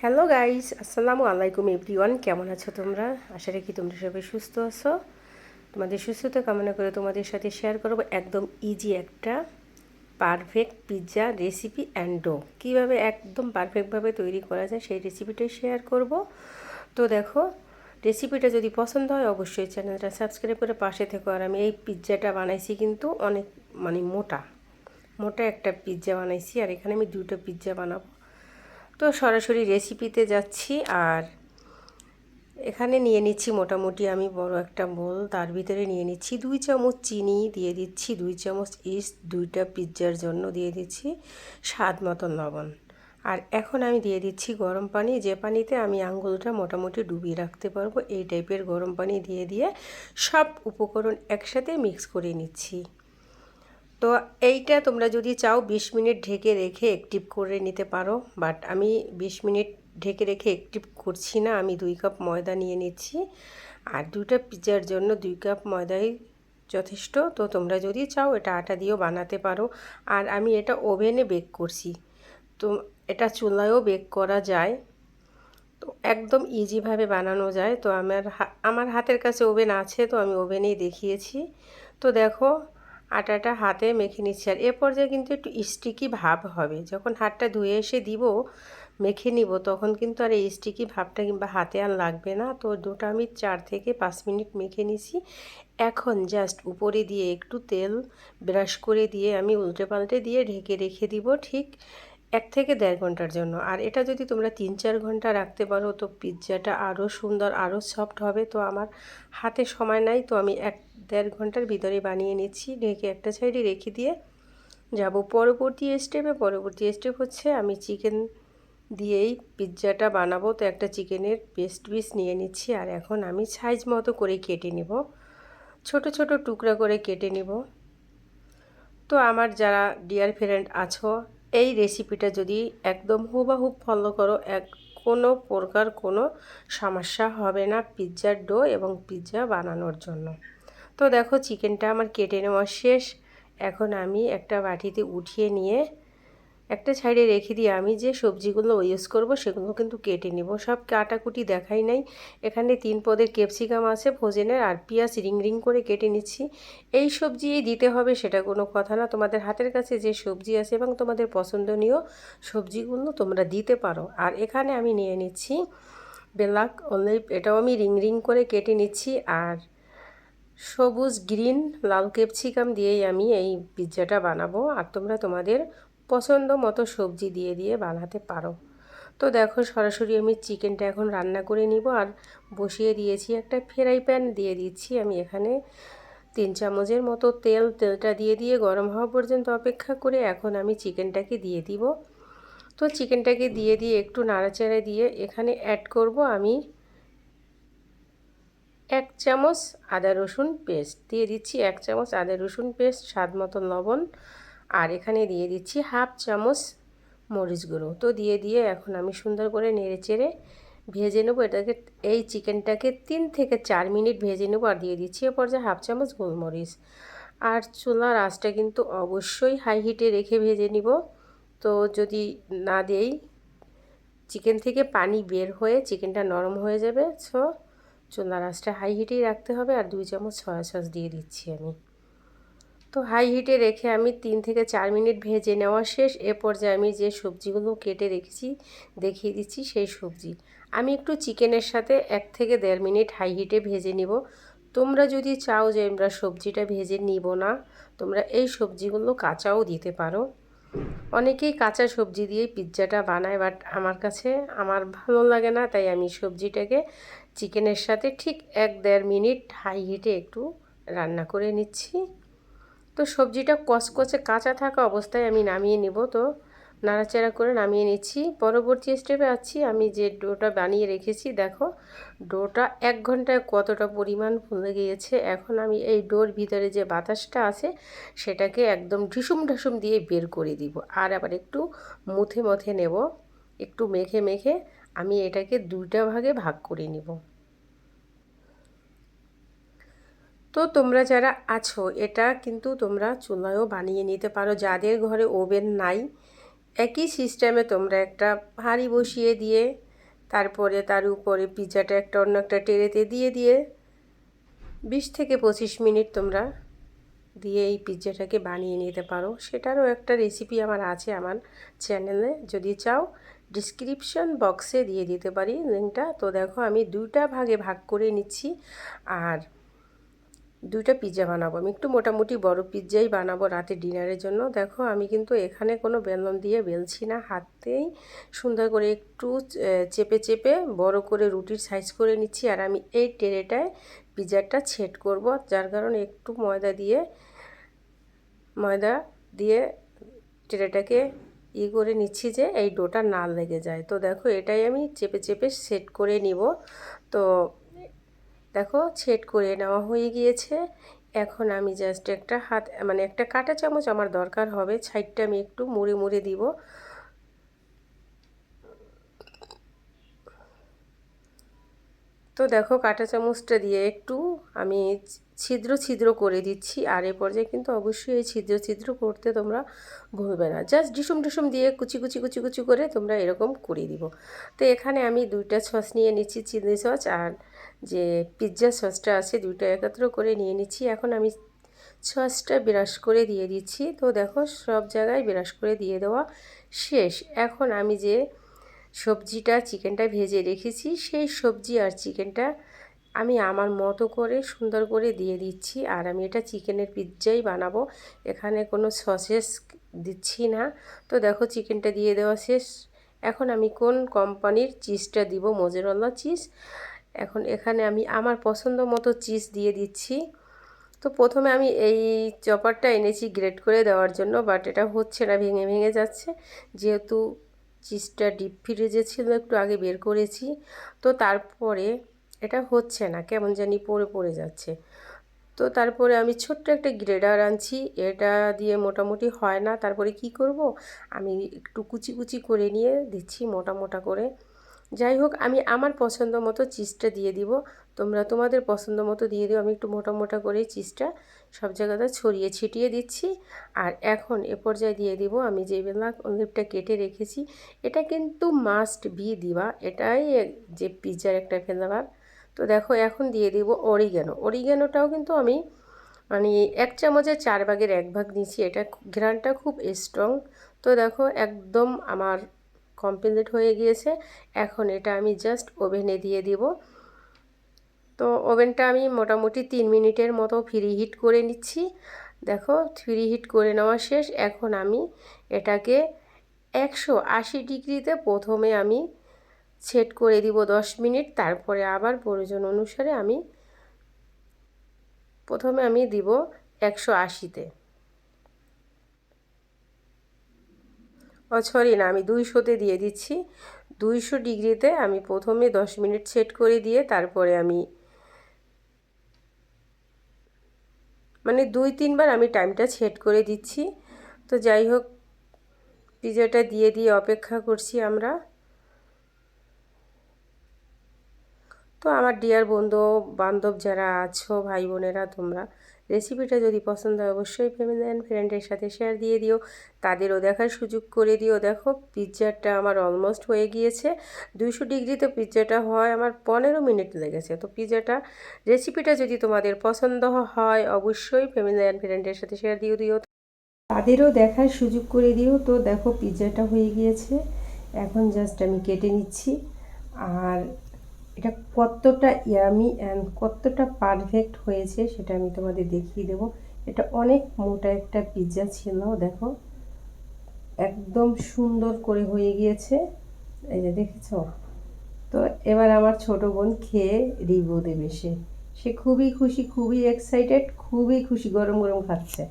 Hello guys, আসসালামু আলাইকুম everyone. কেমন আছো তোমরা? আশা রাখি তোমরা সবাই সুস্থ আছো। তোমাদের সুস্থতা কামনা করে তোমাদের সাথে শেয়ার করব একদম ইজি একটা perfect pizza recipe and dough. কীভাবে একদম পারফেক্টভাবে তৈরি করা যায় সেই রেসিপিটাই শেয়ার করব। তো দেখো, রেসিপিটা যদি পছন্দ হয় অবশ্যই চ্যানেলটা সাবস্ক্রাইব করে পাশে থেকো। আর আমি এই পিৎজাটা বানাইছি কিন্তু অনেক মোটা মোটা একটা পিৎজা বানাইছি, আর এখানে আমি দুটো পিৎজা বানাবো। তো সরাসরি রেসিপিতে যাচ্ছি। আর এখানে নিয়ে নিচ্ছি মোটামুটি আমি বড় একটা বোল, তার ভিতরে নিয়ে নিচ্ছি 2 চামচ চিনি, দিয়ে দিচ্ছি 2 চামচ ইস্ট, দুইটা পিৎজার জন্য দিয়ে দিচ্ছি স্বাদ মতো লবণ। আর এখন আমি দিয়ে দিচ্ছি গরম পানি, যে পানিতে আমি আঙ্গুলটা মোটামুটি ডুবিয়ে রাখতে পারবো এই টাইপের গরম পানি দিয়ে সব উপকরণ একসাথে মিক্স করে নিচ্ছি। তো এইটা তোমরা যদি চাও 20 মিনিট ঢেকে রেখে অ্যাক্টিভ করে নিতে পারো, বাট আমি 20 মিনিট ঢেকে রেখে অ্যাক্টিভ করছি না। আমি 2 কাপ ময়দা নিয়ে নিচ্ছি, আর দুটো পিৎজার জন্য 2 কাপ ময়দাই যথেষ্ট। তো তোমরা যদি চাও এটা আটা দিয়েও বানাতে পারো। আর আমি এটা ওভেনে বেক করছি, তো এটা চুলায়ও বেক করা যায়, তো একদম ইজিভাবে বানানো যায়। তো আমার হাতের কাছে ওভেন আছে, তো আমি ওভেনেই দেখিয়েছি। তো দেখো, আটাটা হাতে মেখে নিচ্ছি। আর এ পর্যায়ে কিন্তু একটু স্টিকি ভাব হবে, যখন হাতটা ধুয়ে এসে দিব মেখে নিব তখন কিন্তু আর এই স্টিকি ভাবটা কিংবা হাতে আর লাগবে না। তো ডোটা আমি 4 থেকে 5 মিনিট মেখে নিছি। এখন জাস্ট উপরে দিয়ে একটু তেল ব্রাশ করে দিয়ে আমি উল্টে পাল্টে দিয়ে ঢেকে রেখে দিব ঠিক 1 থেকে 1.5 ঘন্টার জন্য। আর এটা যদি তোমরা 3-4 ঘন্টা রাখতে পারো তো পিৎজাটা আরও সুন্দর, আরও সফট হবে। তো আমার হাতে সময় নাই, তো আমি 1-1.5 ঘন্টার ভিতরে বানিয়ে নিচ্ছি। ঢেকে একটা সাইডে রেখে দিয়ে যাব পরবর্তী স্টেপে। পরবর্তী স্টেপ হচ্ছে আমি চিকেন দিয়েই পিৎজাটা বানাবো। তো একটা চিকেনের পেস্ট পিস নিয়ে নিচ্ছি, আর এখন আমি সাইজ মতো করে কেটে নিব, ছোট ছোট টুকরা করে কেটে নিব। তো আমার যারা ডিয়ার ফ্রেন্ড আছো, এই রেসিপিটা যদি একদম হুবহুব ফলো করো কোনো প্রকার কোনো সমস্যা হবে না পিৎজার ডো এবং পিৎজা বানানোর জন্য। তো দেখো, চিকেনটা আমার কেটে নেওয়া শেষ। এখন আমি একটা বাটিতে উঠিয়ে নিয়ে একটা সাইডে রেখে দিয়ে আমি যে সবজিগুলো ইউজ করব সেগুলো কিন্তু কেটে নিব। সব কাটাকুটি দেখাই নাই। এখানে 3 পদের ক্যাপসিকাম আছে ভোজনের, আর পেঁয়াজ রিং রিং করে কেটে নিচ্ছি। এই সবজি দিতে হবে সেটা কোনো কথা না, তোমাদের হাতের কাছে যে সবজি আছে এবং তোমাদের পছন্দনীয় সবজিগুলো তোমরা দিতে পারো। আর এখানে আমি নিয়ে নিচ্ছি ব্ল্যাক অলিভ, এটাও আমি রিং রিং করে কেটে নিচ্ছি। আর সবুজ গ্রিন লাল ক্যাপসিকাম দিয়েই আমি এই পিৎজাটা বানাবো। আর তোমরা তোমাদের পছন্দ মতো সবজি দিয়ে বানাতে পারো। তো দেখো, সরাসরি আমি চিকেনটা এখন রান্না করে নিব। আর বসিয়ে দিয়েছি একটা ফ্রাই প্যান, দিয়ে দিচ্ছি আমি এখানে 3 চামচের মতো তেল। তেলটা দিয়ে গরম হওয়া পর্যন্ত অপেক্ষা করে এখন আমি চিকেনটাকে দিয়ে দিব। তো চিকেনটাকে দিয়ে একটু নাড়াচাড়া দিয়ে এখানে অ্যাড করব আমি 1 চামচ আদা রসুন পেস্ট দিয়ে দিচ্ছি, 1 চামচ আদা রসুন পেস্ট, স্বাদ মতো লবণ। আর এখানে দিয়ে দিচ্ছি 1/2 চামচ মরিচ গুঁড়ো। তো দিয়ে এখন আমি সুন্দর করে নেড়েচেড়ে ভেজে নেব এটাকে। এই চিকেনটাকে 3 থেকে 4 মিনিট ভেজে নেব। আর দিয়ে দিচ্ছি এ পর্যায়ে 1/2 চামচ গোলমরিচ। আর চুলার আঁচটা কিন্তু অবশ্যই হাই হিটে রেখে ভেজে নিব। তো যদি না দেই চিকেন থেকে পানি বের হয়ে চিকেনটা নরম হয়ে যাবে। সো চুলার আঁচটা হাই হিটেই রাখতে হবে। আর 2 চামচ সয়া সস দিয়ে দিচ্ছি আমি। তো হাই হিটে রেখে আমি 3 থেকে 4 মিনিট ভেজে নেওয়া শেষ। এ পর্যায়ে আমি যে সবজিগুলো কেটে রেখেছি দেখিয়ে দিচ্ছি সেই সবজি। আমি একটু চিকেনের সাথে 1 থেকে 1.5 মিনিট হাই হিটে ভেজে নিব। তোমরা যদি চাও যে আমরা সবজিটা ভেজে নিব না, তোমরা এই সবজিগুলো কাঁচাও দিতে পারো। অনেকেই কাঁচা সবজি দিয়ে পিৎজাটা বানায়, বাট আমার ভালো লাগে না, তাই আমি সবজিটাকে চিকেনের সাথে ঠিক 1-1.5 মিনিট হাই হিটে একটু রান্না করে নিচ্ছি। তো সবজিটা কচকচে কাঁচা থাকা অবস্থায় আমি নামিয়ে নেব। তো নাড়াচাড়া করে নামিয়ে নিচ্ছি। পরবর্তী স্টেপে আছি আমি যে ডোটা বানিয়ে রেখেছি। দেখো, ডোটা 1 ঘন্টায় কতটা পরিমাণ ফুলে গিয়েছে। এখন আমি এই ডোর ভিতরে যে বাতাসটা আছে সেটাকে একদম ঢিসুম ঢাসুম দিয়ে বের করে দিব। আর আবার একটু মুথে নেব, একটু মেখে আমি এটাকে 2টা ভাগে ভাগ করে নিব। তো তোমরা যারা আছো এটা কিন্তু তোমরা চুলায়ও বানিয়ে নিতে পারো। যাদের ঘরে ওভেন নাই, একই সিস্টেমে তোমরা একটা হাঁড়ি বসিয়ে দিয়ে তারপরে তার উপরে পিৎজাটা একটা অন্য একটা ট্রেতে দিয়ে দিয়ে 20 থেকে 25 মিনিট তোমরা দিয়ে এই পিৎজাটাকে বানিয়ে নিতে পারো। সেটারও একটা রেসিপি আমার আছে আমার চ্যানেলে, যদি চাও ডিসক্রিপশন বক্সে দিয়ে দিতে পারি লিঙ্কটা। তো দেখো আমি দুইটা ভাগে ভাগ করে নিচ্ছি আর দুইটা পিৎজা বানাবো। আমি একটু মোটামুটি বড় পিৎজাই বানাবো রাতে ডিনারের জন্য। দেখো আমি কিন্তু এখানে কোনো বেলন দিয়ে বেলছি না, হাতেই সুন্দর করে একটু চেপে চেপে বড় করে রুটির সাইজ করে নিচ্ছি। আর আমি এই ট্রেটায় পিৎজাটা সেট করব, যার কারণে একটু ময়দা দিয়ে ট্রেটাকে করে নিচ্ছি যে এই ডোটা না লেগে যায়। তো দেখো এটাই আমি চেপে চেপে সেট করে নিব। তো দেখো সেট করে নেওয়া হয়ে গিয়েছে। এখন আমি জাস্ট একটা হাত মানে একটা কাঁটা চামচ আমার দরকার হবে, সাইডটা আমি একটু মুড়ে মুড়ে দিব। তো দেখো কাঁটা চামচটা দিয়ে একটু আমি ছিদ্র ছিদ্র করে দিচ্ছি। আর এই পর্যায়ে কিন্তু অবশ্যই এই ছিদ্র ছিদ্র করতে তোমরা ভুলবে না, জাস্ট ডিসুম ডিসুম দিয়ে কুচি কুচি কুচি কুচি করে তোমরা এরকম করে দিব। তো এখানে আমি দুইটা সস নিয়ে নিচ্ছি, চিলি সস আর যে পিৎজা সসটা আছে, দুইটা একত্র করে নিয়ে নিচ্ছি। এখন আমি সসটা ব্রাশ করে দিয়ে দিচ্ছি। তো দেখো সব জায়গায় ব্রাশ করে দিয়ে দেওয়া শেষ। এখন আমি যে সবজিটা চিকেনটা ভেজে রেখেছি সেই সবজি আর চিকেনটা আমি আমার মতো করে সুন্দর করে দিয়ে দিচ্ছি। আর আমি এটা চিকেনের পিৎজাই বানাবো, এখানে কোনো সসেস দিচ্ছি না। তো দেখো চিকেনটা দিয়ে দেওয়া শেষ। এখন আমি কোন কোম্পানির চিজটা দিব, মোজারেলা চিজ। এখন এখানে আমি আমার পছন্দ মতো চিজ দিয়ে দিচ্ছি। তো প্রথমে আমি এই চপারটা এনেছি গ্রেট করে দেওয়ার জন্য, বাট এটা হচ্ছে না, ভেঙে ভেঙে যাচ্ছে। যেহেতু চিজটা ডিপ ফ্রিজে ছিল একটু আগে বের করেছি, তো তারপরে এটা হচ্ছে না, কেমন জানি পড়ে পড়ে যাচ্ছে। তো তারপরে আমি ছোট্ট একটা গ্রেডার আনছি, এটা দিয়ে মোটামুটি হয় না। তারপরে কি করব, আমি একটু কুচি কুচি করে নিয়ে দিচ্ছি মোটা মোটা করে। যাই হোক আমি আমার পছন্দ মতো চিজটা দিয়ে দিব, তোমরা তোমাদের পছন্দ মতো দিয়ে দিও। আমি একটু মোটা মোটা করে চিজটা সব জায়গাতে ছড়িয়ে ছিটিয়ে দিচ্ছি। আর এখন এ পর্যায়ে দিয়ে দিব আমি যে ব্ল্যাক অলিভটা কেটে রেখেছি। এটা কিন্তু মাস্ট বি দিবা, এটাই যে পিৎজার একটা ফ্লেভার। তো দেখো এখন দিয়ে দিব অরিগ্যানোটাও কিন্তু আমি মানে 1 চামচের 4 ভাগের 1 ভাগ নিচ্ছি, এটা ঘ্রাণটা খুব স্ট্রং। তো দেখো একদম আমার কমপ্লিট হয়ে গিয়েছে। এখন এটা আমি জাস্ট ওভেনে দিয়ে দিব। তো ওভেনটা আমি মোটামুটি 3 মিনিটের মতো ফ্রি হিট করে নিচ্ছি। দেখো ফ্রি হিট করে নেওয়া শেষ। এখন আমি এটাকে 180 ডিগ্রিতে প্রথমে আমি সেট করে দিব 10 মিনিট। তারপরে আবার প্রয়োজন অনুসারে আমি প্রথমে আমি দিব 180-তে, সরি না, আমি 200-তে দিয়ে দিচ্ছি। 200 ডিগ্রিতে আমি প্রথমে 10 মিনিট সেট করে দিয়ে তারপরে আমি মানে 2-3 বার আমি টাইমটা সেট করে দিচ্ছি। তো যাই হোক পিৎজাটা দিয়ে দিয়ে অপেক্ষা করছি আমরা। তো আমার ডিয়ার বন্ধু বান্ধব যারা আছো, ভাই বোনেরা, তোমরা রেসিপিটা যদি পছন্দ হয় অবশ্যই ফ্যামিলি অ্যান্ড ফ্রেন্ডের সাথে শেয়ার দিয়ে দিও, তাদেরও দেখার সুযোগ করে দিও। দেখো পিৎজাটা আমার অলমোস্ট হয়ে গিয়েছে। 200 ডিগ্রিতে পিৎজাটা হয় আমার 15 মিনিট লেগেছে। তো পিৎজাটা রেসিপিটা যদি তোমাদের পছন্দ হয় অবশ্যই ফ্যামিলি অ্যান্ড ফ্রেন্ডের সাথে শেয়ার দিয়ে দিও, তাদেরও দেখার সুযোগ করে দিও। তো দেখো পিৎজাটা হয়ে গিয়েছে, এখন জাস্ট আমি কেটে নিচ্ছি। আর এটা কতটা ইয়ামি অ্যান্ড কতটা পারফেক্ট হয়েছে সেটা আমি তোমাদের দেখিয়ে দেবো। এটা অনেক মোটা একটা পিৎজা ছিল, দেখো একদম সুন্দর করে হয়ে গিয়েছে, এই যে দেখেছো। তো এবার আমার ছোট বোন খেয়ে রিভিউ দেবে, সে খুবই খুশি, খুবই এক্সাইটেড, খুবই খুশি, গরম গরম খাচ্ছে।